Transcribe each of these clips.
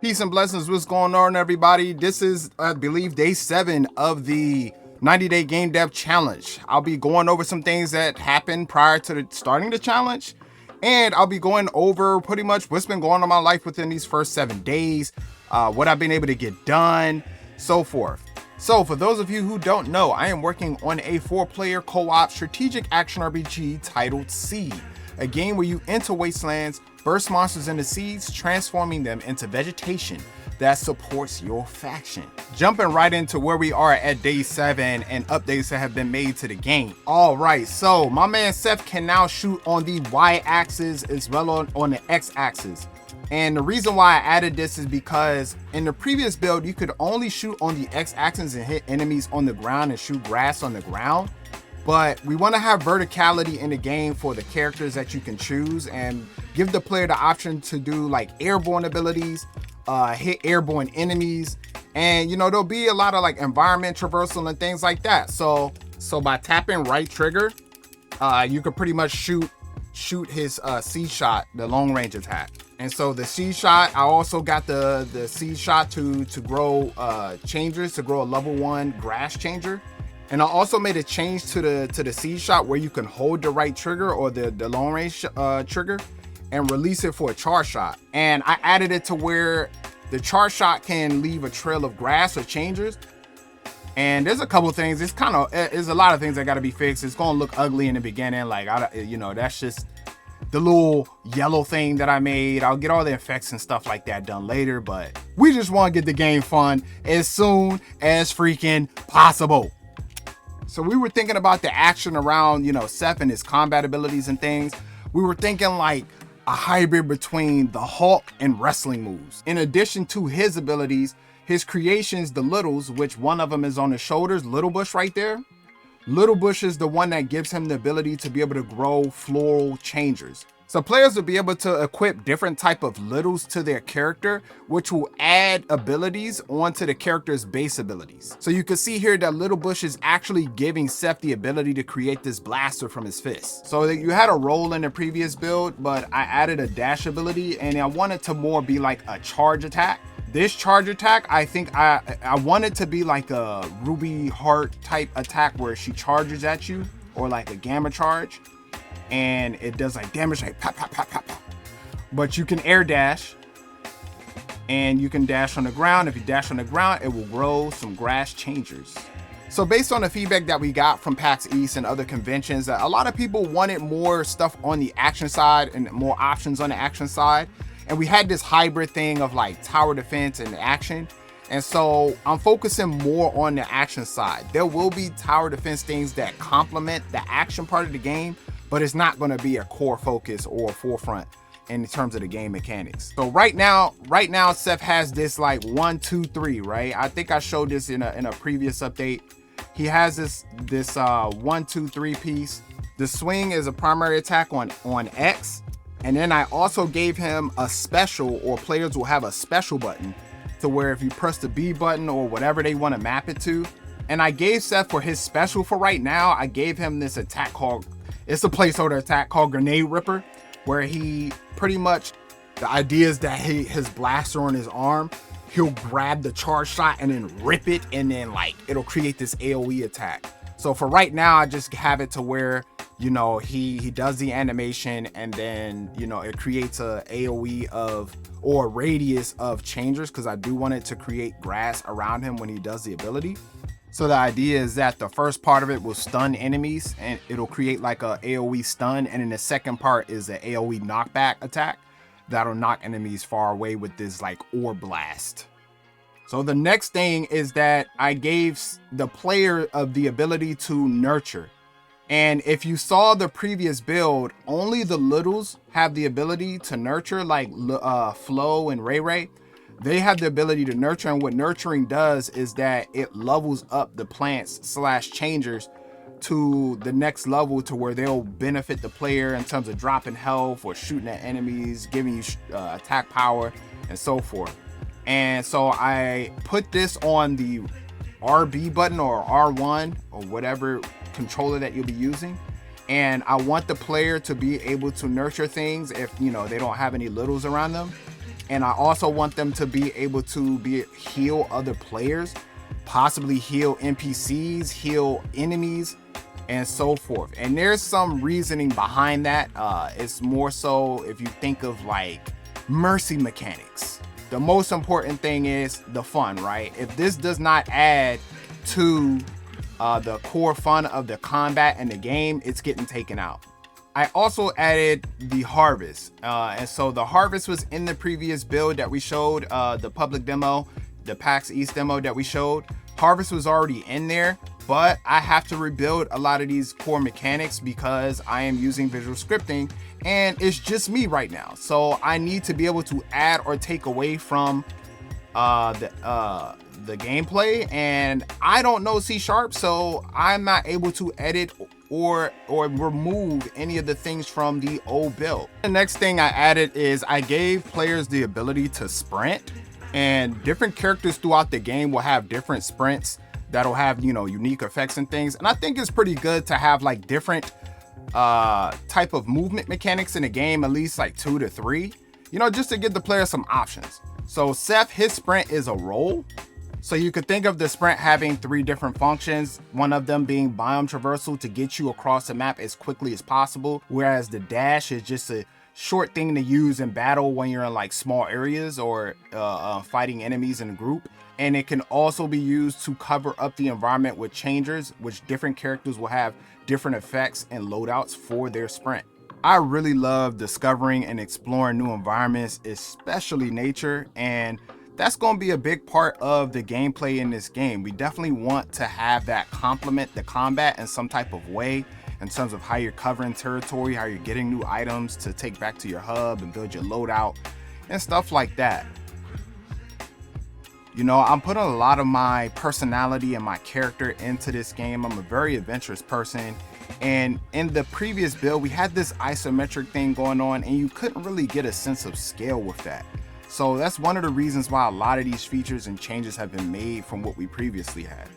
Peace and blessings. What's going on, everybody? This is, I believe, day 7 of the 90-day game dev challenge. I'll be going over some things that happened prior to starting the challenge, and I'll be going over pretty much what's been going on in my life within these first 7 days, what I've been able to get done, so forth. So for those of you who don't know, I am working on a 4-player co-op strategic action RPG titled Seed, a game where you enter wastelands, burst monsters into seeds, transforming them into vegetation that supports your faction. Jumping right into where we are at day 7 and updates that have been made to the game. All right, so my man Seth can now shoot on the Y-axis as well on the X-axis. And the reason why I added this is because in the previous build, you could only shoot on the X-axis and hit enemies on the ground and shoot grass on the ground. But we want to have verticality in the game for the characters that you can choose and give the player the option to do like airborne abilities, hit airborne enemies, and you know, there'll be a lot of like environment traversal and things like that. So by tapping right trigger, you could pretty much shoot his seed shot, the long range attack. And so the seed shot, I also got the seed shot to grow changers, to grow a level 1 grass changer. And I also made a change to the seed shot where you can hold the right trigger or the long range trigger and release it for a charge shot. And I added it to where the charge shot can leave a trail of grass or changers. And there's a couple things. There's a lot of things that got to be fixed. It's gonna look ugly in the beginning, like that's just the little yellow thing that I made. I'll get all the effects and stuff like that done later, but we just want to get the game fun as soon as freaking possible. So we were thinking about the action around, Seth and his combat abilities and things. We were thinking like a hybrid between the Hulk and wrestling moves. In addition to his abilities, his creations, the Littles, which one of them is on his shoulders, Little Bush right there. Little Bush is the one that gives him the ability to be able to grow floral changers. So players will be able to equip different type of Littles to their character, which will add abilities onto the character's base abilities. So you can see here that Little Bush is actually giving Seth the ability to create this blaster from his fist. So you had a roll in the previous build, but I added a dash ability and I want it to more be like a charge attack. This charge attack, I think I want it to be like a Ruby Heart type attack where she charges at you, or like a gamma charge. And it does like damage, like pop, pop, pop, pop, pop. But you can air dash, and you can dash on the ground. If you dash on the ground, it will grow some grass changers. So based on the feedback that we got from PAX East and other conventions, a lot of people wanted more stuff on the action side and more options on the action side. And we had this hybrid thing of like tower defense and action. And so I'm focusing more on the action side. There will be tower defense things that complement the action part of the game, but it's not going to be a core focus or forefront in terms of the game mechanics. So right now Seth has this like 1, 2, 3, right? I think I showed this in a previous update. He has this 1, 2, 3 piece. The swing is a primary attack on X. And then I also gave him a special, or players will have a special button to where if you press the B button or whatever they want to map it to. And I gave Seth for his special for right now, I gave him this attack called, it's a placeholder attack called Grenade Ripper, where he pretty much, the idea is that his blaster on his arm, he'll grab the charge shot and then rip it, and then like it'll create this AoE attack. So for right now, I just have it to where, he does the animation and then, it creates a AoE of, or a radius of changers, because I do want it to create grass around him when he does the ability. So the idea is that the first part of it will stun enemies and it'll create like a AoE stun. And then the second part is the AoE knockback attack that'll knock enemies far away with this like ore blast. So the next thing is that I gave the player of the ability to nurture. And if you saw the previous build, only the Littles have the ability to nurture, like Flo and Ray Ray. They have the ability to nurture, and what nurturing does is that it levels up the plants / changers to the next level to where they'll benefit the player in terms of dropping health or shooting at enemies, giving you attack power and so forth. And so I put this on the RB button or R1 or whatever controller that you'll be using, and I want the player to be able to nurture things if they don't have any Littles around them. And I also want them to be able to heal other players, possibly heal NPCs, heal enemies, and so forth. And there's some reasoning behind that. It's more so if you think of like mercy mechanics. The most important thing is the fun, right? If this does not add to the core fun of the combat and the game, it's getting taken out. I also added the harvest. And so the harvest was in the previous build that we showed, the public demo, the PAX EAST demo that we showed. Harvest was already in there, but I have to rebuild a lot of these core mechanics because I am using visual scripting and it's just me right now. So I need to be able to add or take away from the gameplay, and I don't know C#, so I'm not able to edit or remove any of the things from the old build. The next thing I added is I gave players the ability to sprint, and different characters throughout the game will have different sprints that'll have, you know, unique effects and things. And I think it's pretty good to have like different type of movement mechanics in the game, at least like 2 to 3, you know, just to give the player some options. So 𝐸𝐹, his sprint is a roll. So you could think of the sprint having 3 different functions, one of them being biome traversal to get you across the map as quickly as possible, whereas the dash is just a short thing to use in battle when you're in like small areas or fighting enemies in a group. And it can also be used to cover up the environment with changers, which different characters will have different effects and loadouts for their sprint. I really love discovering and exploring new environments, especially nature, and that's going to be a big part of the gameplay in this game. We definitely want to have that complement the combat in some type of way, in terms of how you're covering territory, how you're getting new items to take back to your hub and build your loadout and stuff like that. You know, I'm putting a lot of my personality and my character into this game. I'm a very adventurous person. And in the previous build, we had this isometric thing going on and you couldn't really get a sense of scale with that. So that's one of the reasons why a lot of these features and changes have been made from what we previously had.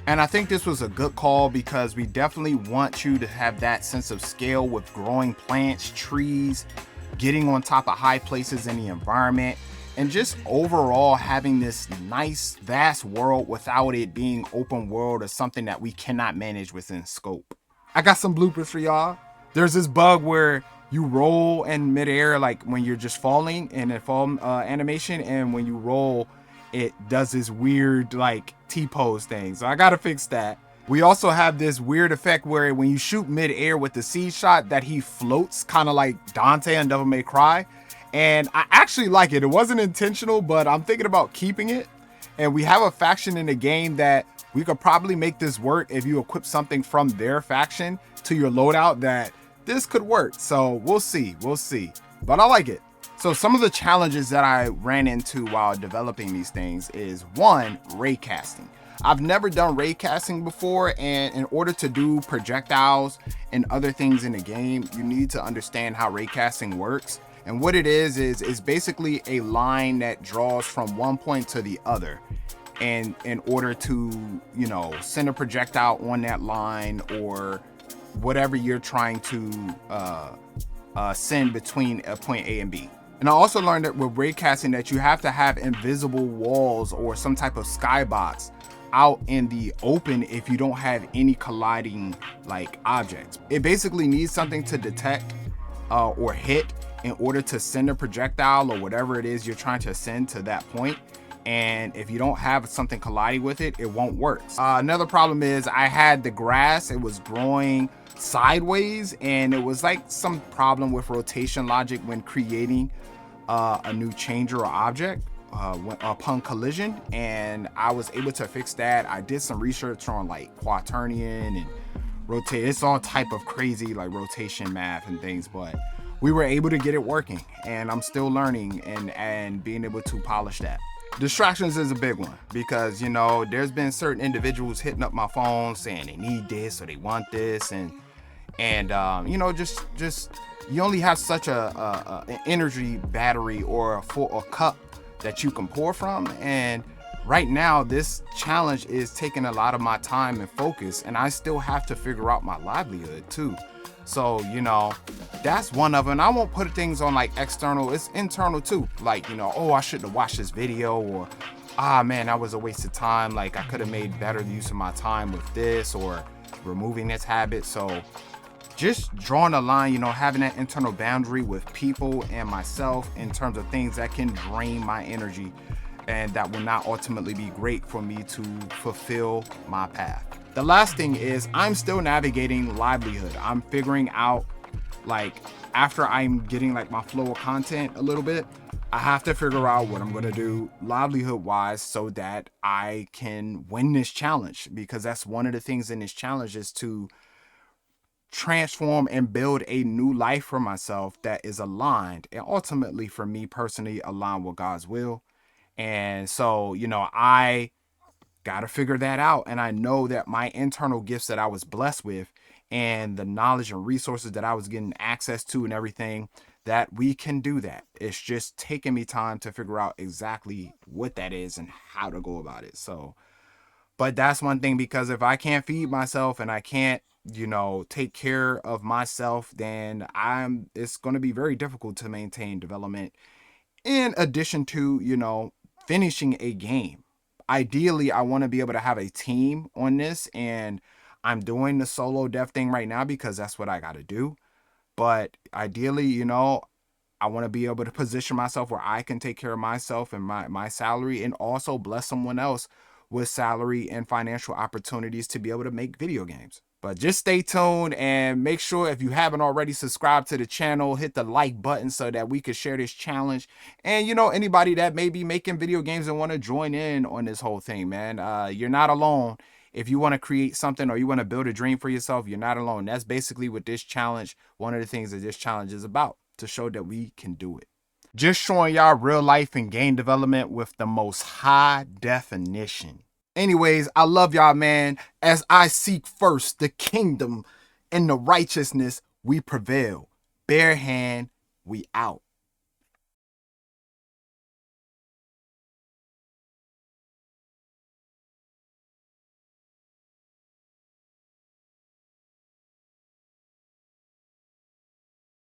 And I think this was a good call because we definitely want you to have that sense of scale with growing plants, trees, getting on top of high places in the environment, and just overall having this nice vast world without it being open world or something that we cannot manage within scope. I got some bloopers for y'all. There's this bug where you roll in midair, like when you're just falling in a fall animation, and when you roll, it does this weird like T-pose thing. So I gotta fix that. We also have this weird effect where when you shoot midair with the seed shot, that he floats, kind of like Dante on Devil May Cry. And I actually like it. It wasn't intentional, but I'm thinking about keeping it. And we have a faction in the game that we could probably make this work if you equip something from their faction to your loadout, that this could work. So we'll see, but I like it. So some of the challenges that I ran into while developing these things is, one, ray casting. I've never done ray casting before, and in order to do projectiles and other things in the game, you need to understand how ray casting works. And what it is basically a line that draws from one point to the other. And in order to, you know, send a projectile on that line or whatever you're trying to send between a point A and B. And I also learned that with ray casting that you have to have invisible walls or some type of skybox out in the open if you don't have any colliding like objects. It basically needs something to detect or hit in order to send a projectile or whatever it is you're trying to send to that point. And if you don't have something colliding with it, it won't work. Another problem is I had the grass, it was growing sideways, and it was like some problem with rotation logic when creating a new changer or object upon collision, and I was able to fix that. I did some research on like quaternion and rotate. It's all type of crazy like rotation math and things, but we were able to get it working, and I'm still learning and being able to polish that. Distractions is a big one because, you know, there's been certain individuals hitting up my phone saying they need this or they want this, and you know, just you only have such an energy battery or a cup that you can pour from. And right now this challenge is taking a lot of my time and focus, and I still have to figure out my livelihood too. So, you know, that's one of them. I won't put things on like external, it's internal too. Like, you know, oh, I shouldn't have watched this video, or ah man, that was a waste of time. Like I could have made better use of my time with this, or removing this habit. So just drawing a line, you know, having that internal boundary with people and myself in terms of things that can drain my energy and that will not ultimately be great for me to fulfill my path. The last thing is I'm still navigating livelihood. I'm figuring out, like, after I'm getting like my flow of content a little bit, I have to figure out what I'm going to do livelihood wise so that I can win this challenge, because that's one of the things in this challenge is to transform and build a new life for myself that is aligned and ultimately for me personally aligned with God's will. And so, you know, I got to figure that out. And I know that my internal gifts that I was blessed with and the knowledge and resources that I was getting access to and everything, that we can do that. It's just taking me time to figure out exactly what that is and how to go about it. So, but that's one thing, because if I can't feed myself and I can't, you know, take care of myself, then it's going to be very difficult to maintain development in addition to, you know, finishing a game. Ideally, I want to be able to have a team on this, and I'm doing the solo dev thing right now because that's what I got to do. But ideally, you know, I want to be able to position myself where I can take care of myself and my salary, and also bless someone else with salary and financial opportunities to be able to make video games. But just stay tuned and make sure, if you haven't already, subscribed to the channel, hit the like button so that we could share this challenge. And, you know, anybody that may be making video games and want to join in on this whole thing, man, you're not alone. If you want to create something or you want to build a dream for yourself, you're not alone. That's basically what this challenge, one of the things that this challenge is about, to show that we can do it. Just showing y'all real life and game development with the most high definition. Anyways, I love y'all, man. As I seek first the kingdom and the righteousness, we prevail. Bare hand, we out.